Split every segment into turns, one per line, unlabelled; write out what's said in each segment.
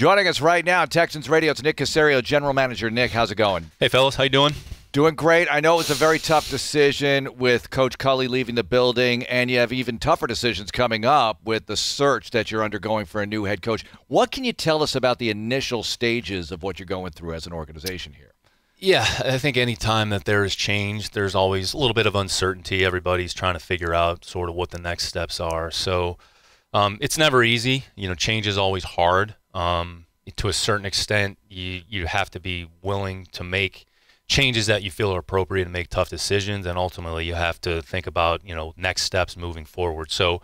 Joining us right now, Texans Radio, it's Nick Caserio, General Manager. Nick, how's it going?
Hey, fellas. How you doing?
Doing great. I know it was a very tough decision with Coach Culley leaving the building, and you have even tougher decisions coming up with the search that you're undergoing for a new head coach. What can you tell us about the initial stages of what you're going through as an organization here?
Yeah, I think any time that there is change, there's always a little bit of uncertainty. Everybody's trying to figure out sort of what the next steps are. So it's never easy. Change is always hard. To a certain extent, you have to be willing to make changes that you feel are appropriate and make tough decisions, and ultimately you have to think about next steps moving forward. So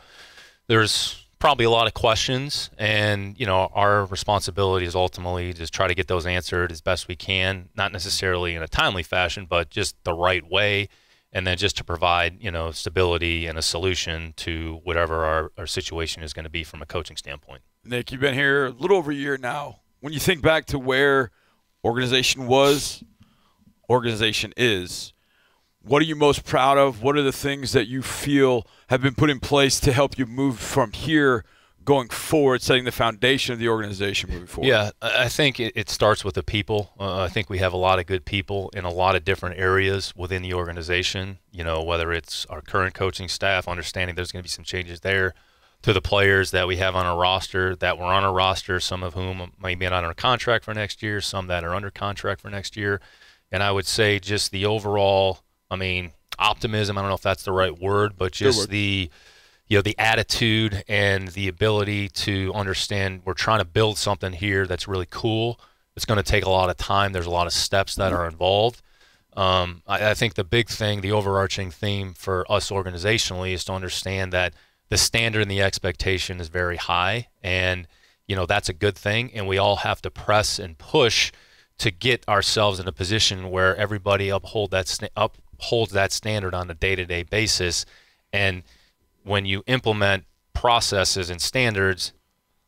there's probably a lot of questions, and our responsibility is ultimately just try to get those answered as best we can, not necessarily in a timely fashion, but just the right way, and then just to provide stability and a solution to whatever our situation is going to be from a coaching standpoint.
Nick, you've been here a little over a year now. When you think back to where organization was, organization is, what are you most proud of? What are the things that you feel have been put in place to help you move from here going forward, setting the foundation of the organization moving forward?
Yeah, I think it starts with the people. I think we have a lot of good people in a lot of different areas within the organization, whether it's our current coaching staff, understanding there's going to be some changes there, to the players that we have on our roster, that were on our roster, some of whom might be not under contract for next year, some that are under contract for next year. And I would say just the overall, optimism, I don't know if that's the right word, but just the attitude and the ability to understand we're trying to build something here that's really cool. It's going to take a lot of time. There's a lot of steps that are involved. I think the big thing, the overarching theme for us organizationally is to understand that the standard and the expectation is very high, and that's a good thing, and we all have to press and push to get ourselves in a position where everybody upholds that standard on a day-to-day basis. And when you implement processes and standards,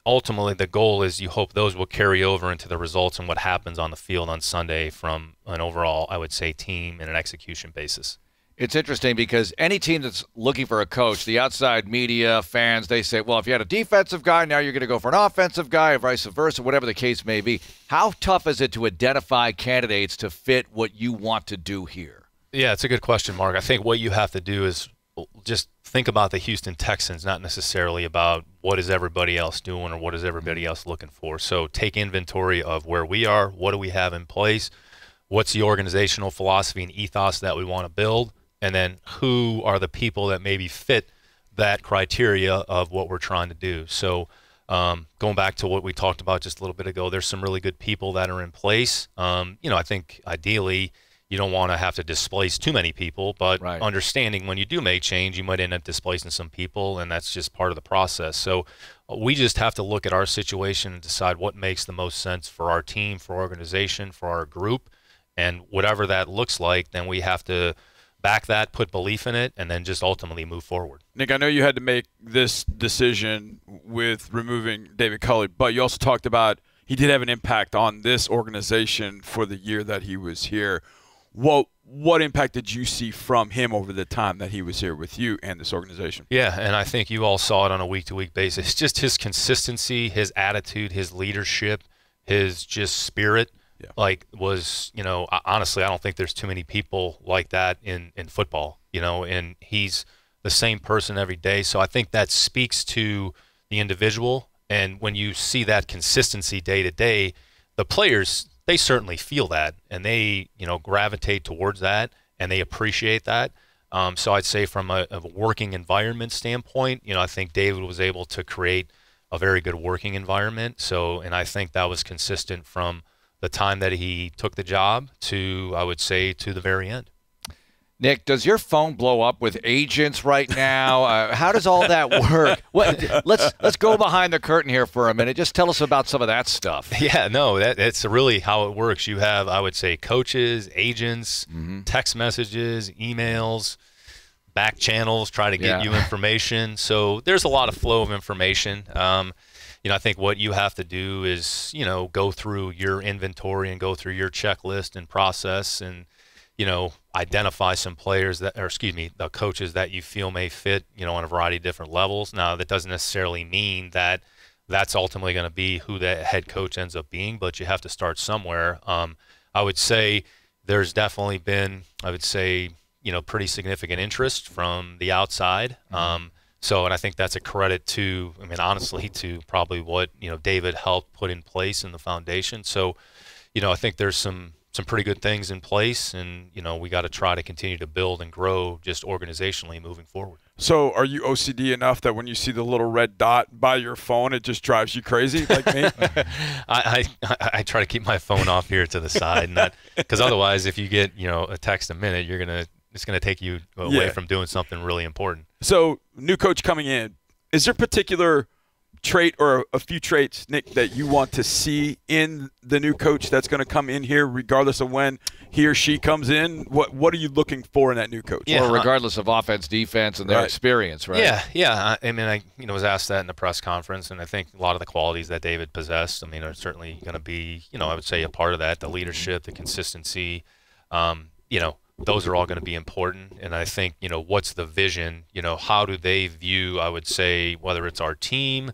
ultimately the goal is you hope those will carry over into the results and what happens on the field on Sunday from an overall, I would say, team and an execution basis.
It's interesting because any team that's looking for a coach, the outside media, fans, they say, well, if you had a defensive guy, now you're going to go for an offensive guy, or vice versa, whatever the case may be. How tough is it to identify candidates to fit what you want to do here?
Yeah, it's a good question, Mark. I think what you have to do is just think about the Houston Texans, not necessarily about what is everybody else doing or what is everybody else looking for. So take inventory of where we are, what do we have in place, what's the organizational philosophy and ethos that we want to build, and then who are the people that maybe fit that criteria of what we're trying to do. So going back to what we talked about just a little bit ago, there's some really good people that are in place. I think ideally you don't want to have to displace too many people, but understanding when you do make change, you might end up displacing some people, and that's just part of the process. So we just have to look at our situation and decide what makes the most sense for our team, for our organization, for our group, and whatever that looks like, then we have to back that, put belief in it, and then just ultimately move forward.
Nick, I know you had to make this decision with removing David Culley, but you also talked about he did have an impact on this organization for the year that he was here. What impact did you see from him over the time that he was here with you and this organization?
Yeah, and I think you all saw it on a week-to-week basis. Just his consistency, his attitude, his leadership, his just spirit. Yeah. Was, honestly, I don't think there's too many people like that in football, and he's the same person every day. So I think that speaks to the individual. And when you see that consistency day to day, the players, they certainly feel that, and they, gravitate towards that, and they appreciate that. So I'd say from a working environment standpoint, I think David was able to create a very good working environment. So, and I think that was consistent from the time that he took the job to, I would say, to the very end.
Nick, does your phone blow up with agents right now? How does all that work? Let's go behind the curtain here for a minute. Just tell us about some of that stuff.
Yeah, no, that's really how it works. You have, I would say, coaches, agents, text messages, emails, back channels, try to get you information. So there's a lot of flow of information. I think what you have to do is, go through your inventory and go through your checklist and process and, identify some players the coaches that you feel may fit, on a variety of different levels. Now, that doesn't necessarily mean that that's ultimately going to be who the head coach ends up being, but you have to start somewhere. I would say there's definitely been, pretty significant interest from the outside. And I think that's a credit to, honestly, to probably what, David helped put in place in the foundation. So, I think there's some pretty good things in place, and, we got to try to continue to build and grow just organizationally moving forward.
So are you OCD enough that when you see the little red dot by your phone, it just drives you crazy like me?
I try to keep my phone off here to the side, because otherwise if you get, a text a minute, it's going to take you away from doing something really important. So
new coach coming in, is there a particular trait or a few traits, Nick, that you want to see in the new coach that's going to come in here, regardless of when he or she comes in? What are you looking for in that new coach?
Or regardless of offense, defense, and their experience, right?
Yeah. I was asked that in the press conference, and I think a lot of the qualities that David possessed, are certainly going to be, I would say a part of that, the leadership, the consistency, those are all going to be important. And I think, what's the vision? How do they view, I would say, whether it's our team,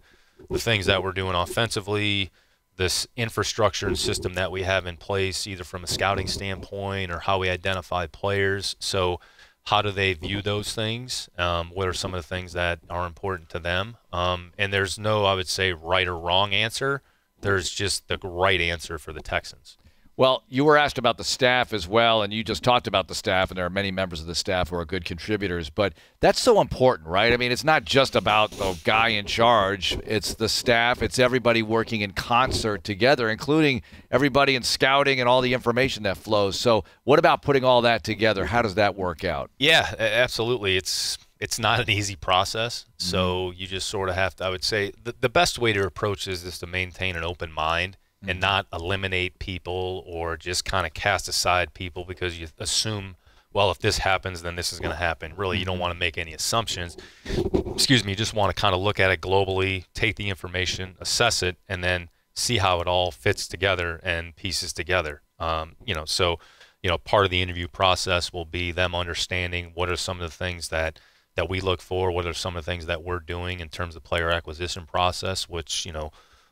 the things that we're doing offensively, this infrastructure and system that we have in place, either from a scouting standpoint or how we identify players. So how do they view those things? What are some of the things that are important to them? And there's no, I would say, right or wrong answer. There's just the right answer for the Texans.
Well, you were asked about the staff as well, and you just talked about the staff, and there are many members of the staff who are good contributors, but that's so important, right? It's not just about the guy in charge. It's the staff. It's everybody working in concert together, including everybody in scouting and all the information that flows. So what about putting all that together? How does that work out?
Yeah, absolutely. It's not an easy process, so you just sort of have to, I would say, the best way to approach this is to maintain an open mind and not eliminate people or just kind of cast aside people because you assume, well, if this happens, then this is going to happen. Really, you don't want to make any assumptions. You just want to kind of look at it globally, take the information, assess it, and then see how it all fits together and pieces together. Part of the interview process will be them understanding what are some of the things that we look for, what are some of the things that we're doing in terms of player acquisition process, which,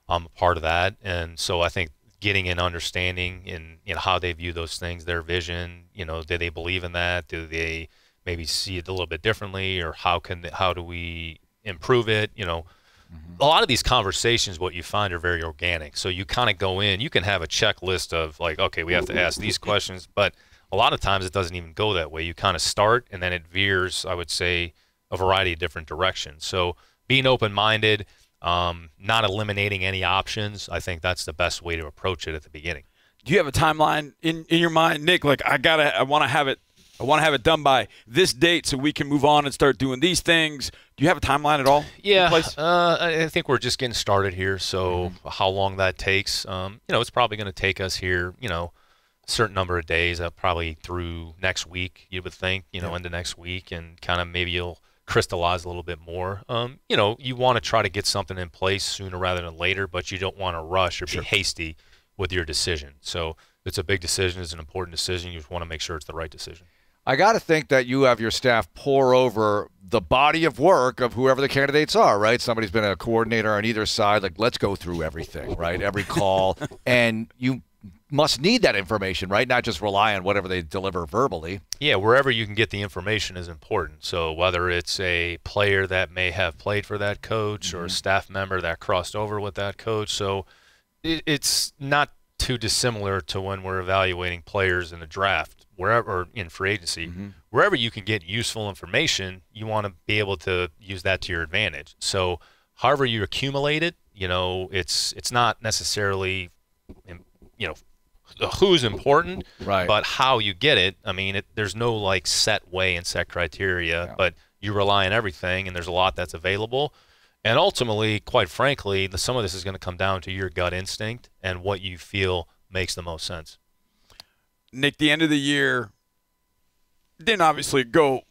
I'm a part of that. And so I think getting an understanding in how they view those things, their vision, do they believe in that? Do they maybe see it a little bit differently, or how do we improve it? A lot of these conversations, what you find, are very organic. So you kind of go in, you can have a checklist of like, okay, we have to ask these questions, but a lot of times it doesn't even go that way. You kind of start and then it veers, I would say, a variety of different directions. So being open-minded, not eliminating any options, I think that's the best way to approach it at the beginning.
Do you have a timeline in your mind, Nick? Like I want to have it done by this date so we can move on and start doing these things. Do you have a timeline at all?
Yeah, I think we're just getting started here. So how long that takes, it's probably going to take us here, a certain number of days, probably through next week, you would think, into next week, and kind of maybe you'll crystallize a little bit more. You want to try to get something in place sooner rather than later, but you don't want to rush or be hasty with your decision. So it's a big decision. It's an important decision. You just want to make sure it's the right decision.
I got to think that you have your staff pour over the body of work of whoever the candidates are, right? Somebody's been a coordinator on either side. Like, let's go through everything, right? Every call. And you must need that information, right? Not just rely on whatever they deliver verbally.
Yeah, wherever you can get the information is important. So whether it's a player that may have played for that coach or a staff member that crossed over with that coach. So it's not too dissimilar to when we're evaluating players in the draft, wherever, or in free agency. Wherever you can get useful information, you want to be able to use that to your advantage. So however you accumulate it, it's not necessarily, who's important,
right,
but how you get it. There's no like set way and set criteria, but you rely on everything, and there's a lot that's available. And ultimately, quite frankly, some of this is going to come down to your gut instinct and what you feel makes the most sense.
Nick, the end of the year didn't obviously go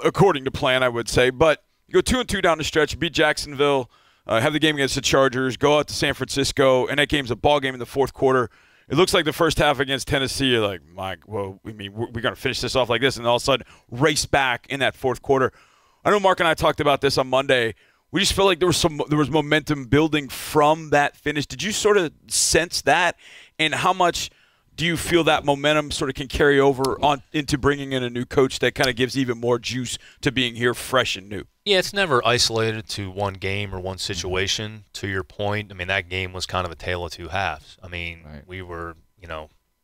according to plan, I would say, but you go 2-2 down the stretch, beat Jacksonville, have the game against the Chargers, go out to San Francisco, and that game's a ball game in the fourth quarter. It looks like the first half against Tennessee, you're like, we're going to finish this off like this, and all of a sudden race back in that fourth quarter. I know Mark and I talked about this on Monday. We just felt like there was momentum building from that finish. Did you sort of sense that? And how much do you feel that momentum sort of can carry over on into bringing in a new coach that kind of gives even more juice to being here fresh and new?
Yeah, it's never isolated to one game or one situation. To your point, I mean, that game was kind of a tale of two halves. I mean, we were,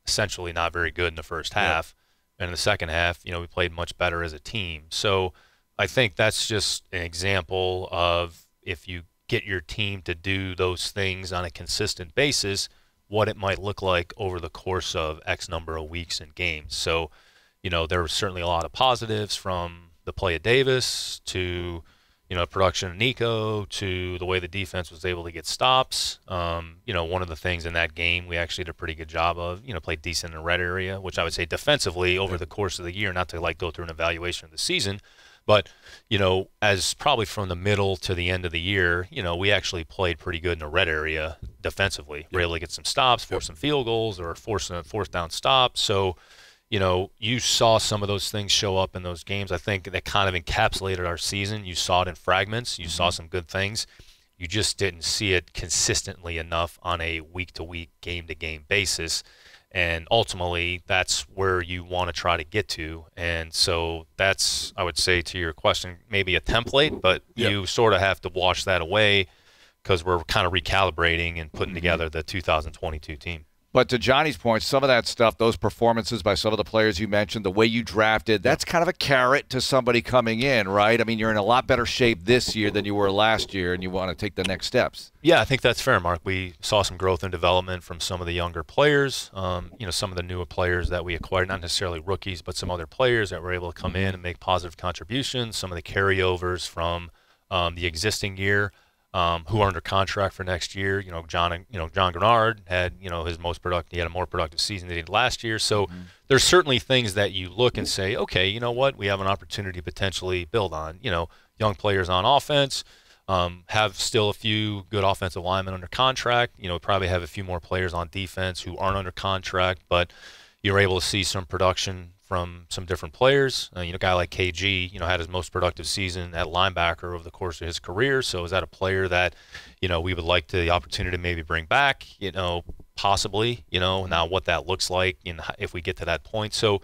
essentially not very good in the first half. And in the second half, we played much better as a team. So I think that's just an example of if you get your team to do those things on a consistent basis, what it might look like over the course of X number of weeks and games. So, there was certainly a lot of positives from the play of Davis to, production of Nico to the way the defense was able to get stops. One of the things in that game we actually did a pretty good job of, played decent in the red area, which I would say defensively over the course of the year, not to go through an evaluation of the season, but, as probably from the middle to the end of the year, we actually played pretty good in the red area defensively. We were able to get some stops, force some field goals, or force a fourth down stop. So, you saw some of those things show up in those games. I think that kind of encapsulated our season. You saw it in fragments. You saw some good things. You just didn't see it consistently enough on a week-to-week, game-to-game basis. And ultimately, that's where you want to try to get to. And so that's, I would say, to your question, maybe a template, but you sort of have to wash that away because we're kind of recalibrating and putting together the 2022 team.
But to Johnny's point, some of that stuff, those performances by some of the players you mentioned, the way you drafted, that's kind of a carrot to somebody coming in, right? I mean, you're in a lot better shape this year than you were last year, and you want to take the next steps.
Yeah, I think that's fair, Mark. We saw some growth and development from some of the younger players, some of the newer players that we acquired, not necessarily rookies, but some other players that were able to come in and make positive contributions, some of the carryovers from the existing year. Who are under contract for next year. John Grenard had, his most productive. He had a more productive season than he did last year. So there's certainly things that you look and say, okay, you know what, we have an opportunity to potentially build on. Young players on offense, have still a few good offensive linemen under contract. Probably have a few more players on defense who aren't under contract, but you're able to see some production from some different players. A guy like KG, had his most productive season at linebacker over the course of his career. So is that a player that, we would like the opportunity to maybe bring back, possibly, now what that looks like if we get to that point. So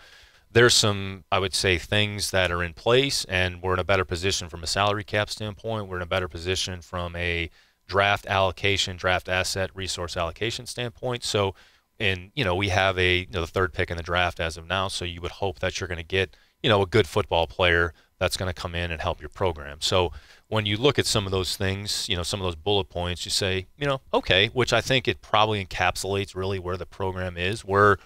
there's some, I would say, things that are in place, and we're in a better position from a salary cap standpoint. We're in a better position from a draft allocation, draft asset, resource allocation standpoint. So, and, we have the third pick in the draft as of now, so you would hope that you're going to get, a good football player that's going to come in and help your program. So when you look at some of those things, some of those bullet points, you say, okay, which I think it probably encapsulates really where the program is, where,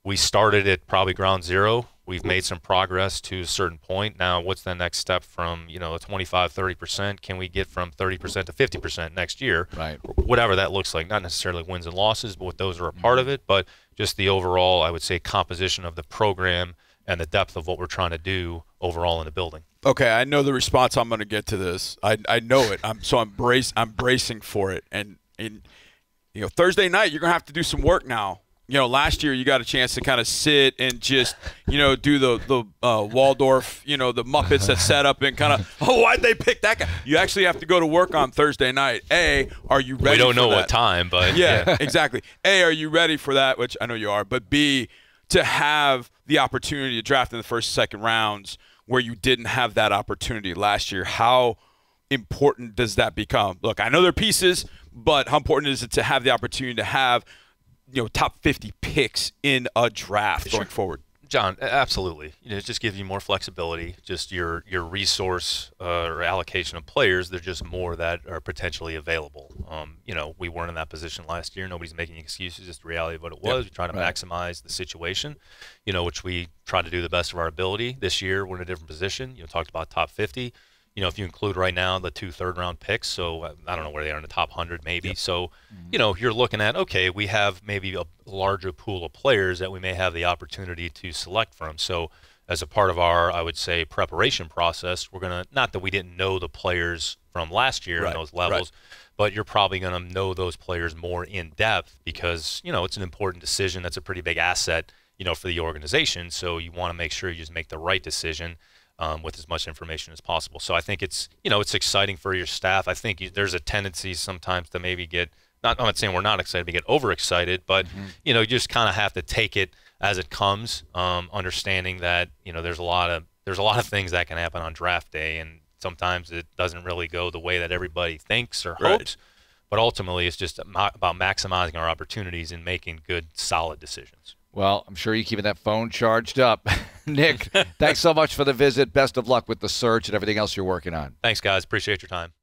we started at probably ground zero. We've made some progress to a certain point. Now, what's the next step from, a 25, 30%? Can we get from 30% to 50% next year?
Right.
Whatever that looks like, not necessarily wins and losses, but those are a part of it. But just the overall, I would say, composition of the program and the depth of what we're trying to do overall in the building.
Okay, I know the response I'm going to get to this. I know it. I'm bracing for it. And Thursday night, you're going to have to do some work now. Last year you got a chance to kind of sit and just, do the Waldorf, the Muppets that set up and kind of, why'd they pick that guy? You actually have to go to work on Thursday night. A, are you ready for that?
We don't know what time, but
yeah, exactly. A, are you ready for that? Which I know you are. But B, to have the opportunity to draft in the first, second rounds where you didn't have that opportunity last year, how important does that become? Look, I know they're pieces, but how important is it to have the opportunity to have top 50 picks in a draft going forward?
John, absolutely. It just gives you more flexibility. Just your resource or allocation of players. There's just more that are potentially available. We weren't in that position last year. Nobody's making excuses. It's the reality of what it was. We try to maximize the situation, which we try to do the best of our ability. This year, we're in a different position. Talked about top 50. If you include right now the 2 third-round picks, so I don't know where they are in the top 100 maybe. Yep. So, you're looking at, okay, we have maybe a larger pool of players that we may have the opportunity to select from. So as a part of our, I would say, preparation process, we're going to, not that we didn't know the players from last year in those levels, but you're probably going to know those players more in depth because, it's an important decision. That's a pretty big asset, for the organization. So you want to make sure you just make the right decision. with as much information as possible. So I think it's, you know, it's exciting for your staff. I think there's a tendency sometimes to maybe get, I'm not saying we're not excited, to get overexcited, but, you know, you just kind of have to take it as it comes, understanding that, you know, there's a lot of things that can happen on draft day, and sometimes it doesn't really go the way that everybody thinks or hopes. But ultimately, it's just about maximizing our opportunities and making good, solid decisions.
Well, I'm sure you're keeping that phone charged up. Nick, thanks so much for the visit. Best of luck with the search and everything else you're working on.
Thanks, guys. Appreciate your time.